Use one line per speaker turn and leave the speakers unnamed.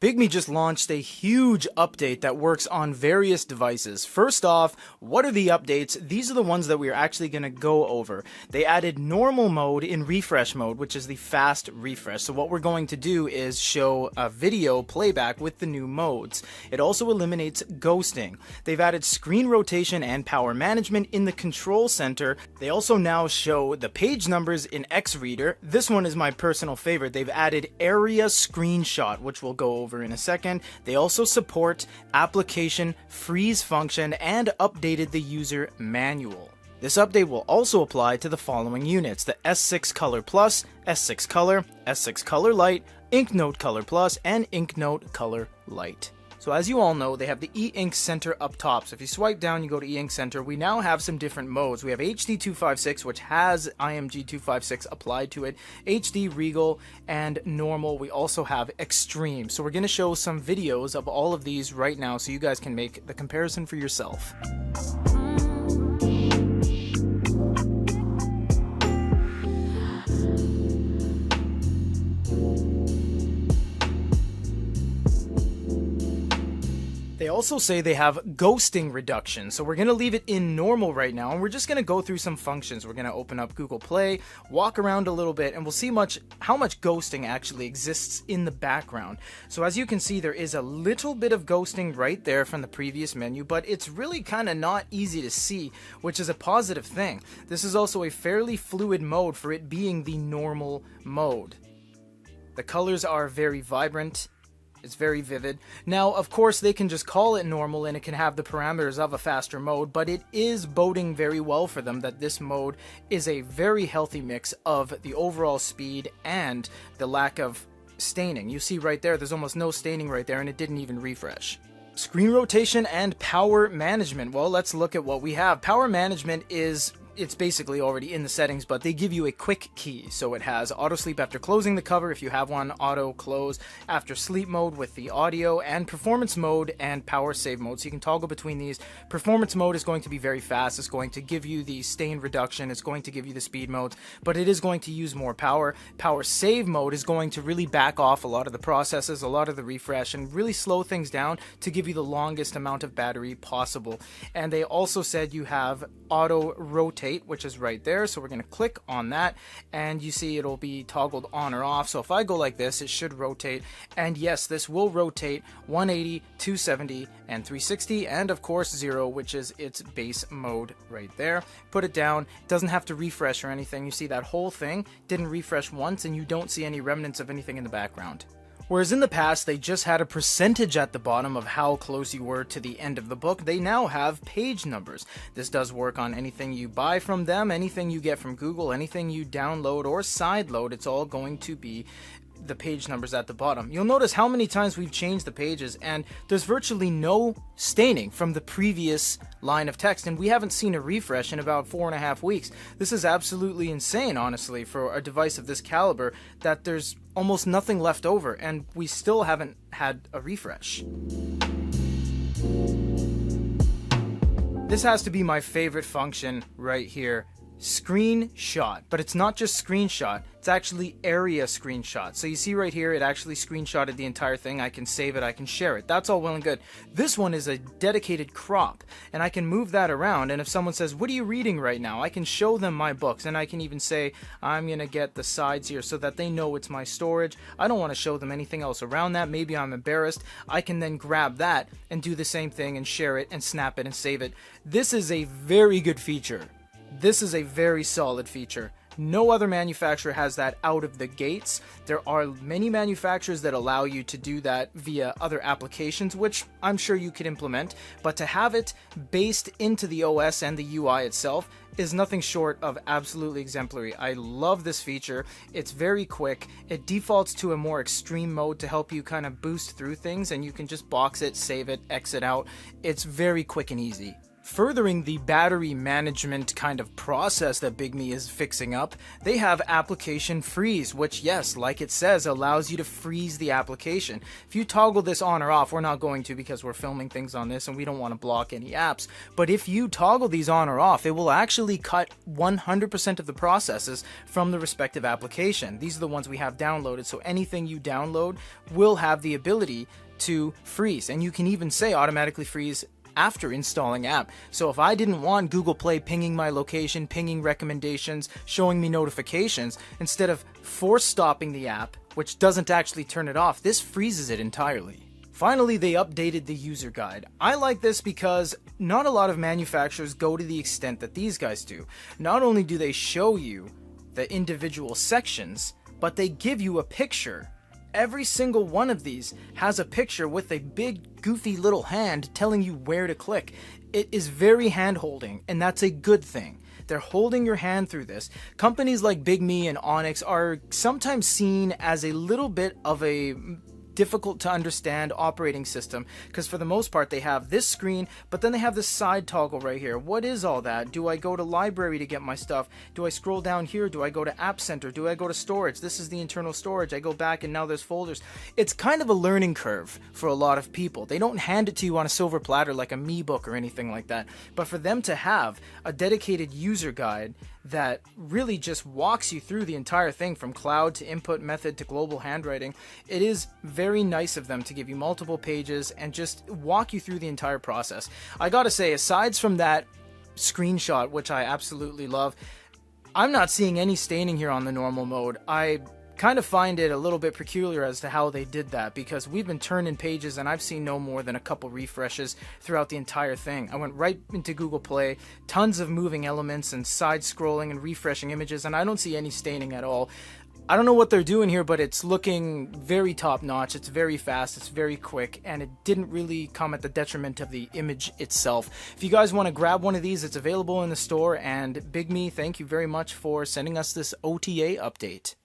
Bigme just launched a huge update that works on various devices. First off, what are the updates? These are the ones that we are actually going to go over. They added normal mode in refresh mode, which is the fast refresh. So what we're going to do is show a video playback with the new modes. It also eliminates ghosting. They've added screen rotation and power management in the control center. They also now show the page numbers in Xreader. This one is my personal favorite. They've added area screenshot, which we'll go over in a second. They also support application freeze function and updated the user manual. This update will also apply to the following units: the S6 Color Plus, S6 Color, S6 Color Lite, Inknote Color Plus, and Inknote Color Lite. So as you all know, they have the e-ink center up top. So if you swipe down, you go to e-ink center. We now have some different modes. We have HD 256, which has IMG 256 applied to it, HD Regal, and normal. We also have extreme. So we're going to show some videos of all of these right now so you guys can make the comparison for yourself. They also say they have ghosting reduction, so we're going to leave it in normal right now, and we're just going to go through some functions. We're going to open up Google Play, walk around a little bit, and we'll see how much ghosting actually exists in the background. So as you can see, there is a little bit of ghosting right there from the previous menu, but it's really kind of not easy to see, which is a positive thing. This is also a fairly fluid mode for it being the normal mode. The colors are very vibrant. It's very vivid. Now, of course, they can just call it normal and it can have the parameters of a faster mode, but it is boding very well for them that this mode is a very healthy mix of the overall speed and the lack of staining. You see right there, there's almost no staining right there, and it didn't even refresh. Screen rotation and power management. Well, let's look at what we have. Power management it's basically already in the settings, but they give you a quick key. So it has auto sleep after closing the cover if you have one, auto close after sleep mode with the audio, and performance mode and power save mode. So you can toggle between these. Performance mode is going to be very fast. It's going to give you the stain reduction. It's going to give you the speed modes, but it is going to use more power. Power save mode is going to really back off a lot of the processes, a lot of the refresh, and really slow things down to give you the longest amount of battery possible. And they also said you have auto rotate, which is right there. So we're going to click on that, and you see it'll be toggled on or off. So if I go like this, it should rotate. And yes, this will rotate 180, 270, and 360, and of course 0, which is its base mode right there. Put it down. It doesn't have to refresh or anything. You see that whole thing didn't refresh once, and you don't see any remnants of anything in the background. Whereas in the past, they just had a percentage at the bottom of how close you were to the end of the book, they now have page numbers. This does work on anything you buy from them, anything you get from Google, anything you download or sideload. It's all going to be the page numbers at the bottom. You'll notice how many times we've changed the pages, and there's virtually no staining from the previous line of text, and we haven't seen a refresh in about 4.5 weeks. This is absolutely insane, honestly, for a device of this caliber, that there's almost nothing left over, and we still haven't had a refresh. This has to be my favorite function right here. Screenshot, but it's not just screenshot, it's actually area screenshot. So you see right here, it actually screenshotted the entire thing. I can save it, I can share it. That's all well and good. This one is a dedicated crop, and I can move that around, and if someone says, what are you reading right now? I can show them my books, and I can even say, I'm gonna get the sides here so that they know it's my storage. I don't want to show them anything else around that. Maybe I'm embarrassed. I can then grab that and do the same thing and share it and snap it and save it. This is a very good feature. This is a very solid feature. No other manufacturer has that out of the gates. There are many manufacturers that allow you to do that via other applications, which I'm sure you could implement, but to have it based into the OS and the UI itself is nothing short of absolutely exemplary. I love this feature. It's very quick. It defaults to a more extreme mode to help you kind of boost through things, and you can just box it, save it, exit out. It's very quick and easy. Furthering the battery management kind of process that Bigme is fixing up, they have application freeze, which, yes, like it says, allows you to freeze the application. If you toggle this on or off, we're not going to because we're filming things on this and we don't want to block any apps, but if you toggle these on or off, it will actually cut 100% of the processes from the respective application. These are the ones we have downloaded, so anything you download will have the ability to freeze, and you can even say automatically freeze after installing app. So if I didn't want Google Play pinging my location, pinging recommendations, showing me notifications, instead of force stopping the app, which doesn't actually turn it off, this freezes it entirely. Finally, they updated the user guide. I like this because not a lot of manufacturers go to the extent that these guys do. Not only do they show you the individual sections, but they give you a picture. Every single one of these has a picture with a big goofy little hand telling you where to click. It is very hand-holding, and that's a good thing. They're holding your hand through this. Companies like Bigme and Onyx are sometimes seen as a little bit of a difficult to understand operating system, because for the most part they have this screen, but then they have this side toggle right here. What is all that? Do I go to library to get my stuff? Do I scroll down here? Do I go to app center? Do I go to storage? This is the internal storage. I go back and now there's folders. It's kind of a learning curve for a lot of people. They don't hand it to you on a silver platter like a Me book or anything like that, but for them to have a dedicated user guide that really just walks you through the entire thing from cloud to input method to global handwriting, it is very nice of them to give you multiple pages and just walk you through the entire process. I gotta say, aside from that screenshot, which I absolutely love, I'm not seeing any staining here on the normal mode. I kind of find it a little bit peculiar as to how they did that, because we've been turning pages and I've seen no more than a couple refreshes throughout the entire thing. I went right into Google Play, tons of moving elements and side scrolling and refreshing images, and I don't see any staining at all. I don't know what they're doing here, but it's looking very top notch. It's very fast, it's very quick, and it didn't really come at the detriment of the image itself. If you guys want to grab one of these, it's available in the store, and Bigme, thank you very much for sending us this OTA update.